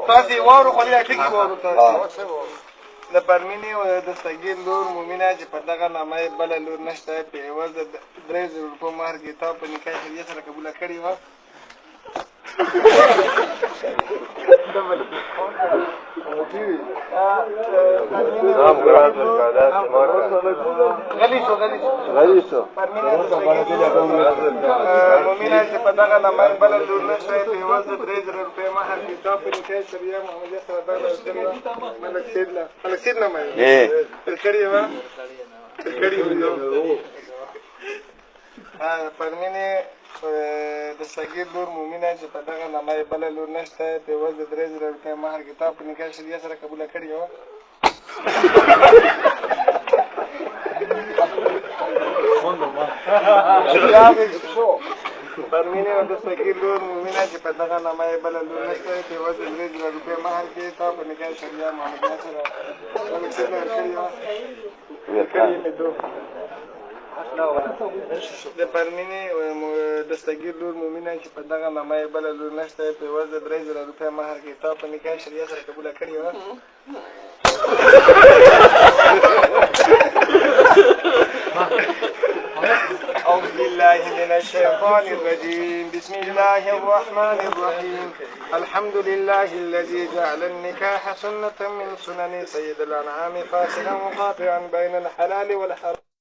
تاسي وارو خو دې ټکی وارو تاسي د پرمینې او د سګیر لور مومینه چې په دغه نامه یې بله لور نشته په عوض د 3000 روپو مهر کتاب په نکاح شریعه سره قبوله کړې وه. غلی شو مومینه چې په دغه نامه یې بله لور نشته په عوض د 3000 روپۍ مهر کتاب په نکاح شریعه محمدیه سره دغه کړې وه. ملک سید نامه یې تر کړې وه پرمینې د سګیر لور مومینه چې په دغه نامه یې بله لور نشته په عوض د 3000 روپۍ مهر کتاب په نکاح شریعه سره قبوله کړې وه. پرمینې د سګیر لور مومینه چې په دغه نامه یې بله لور نشته په عوض د 3000 روپۍ مهر کتاب په نکاح شریعه محمدیه سره د پرمینې د سګیر لور مومینه چې په دغه نامه یې بله لور نشته په عوض د 3000 روپۍ مهر کتاب په نکاح شریعه سره قبوله کړې وه. أعوذ بالله من الشيطان الرجيم. بسم الله الرحمن الرحيم. الحمد لله الذي جعل النكاح سنة من سنن سيد الأنعام فاصلا وقاطعا بين الحلال والحرام.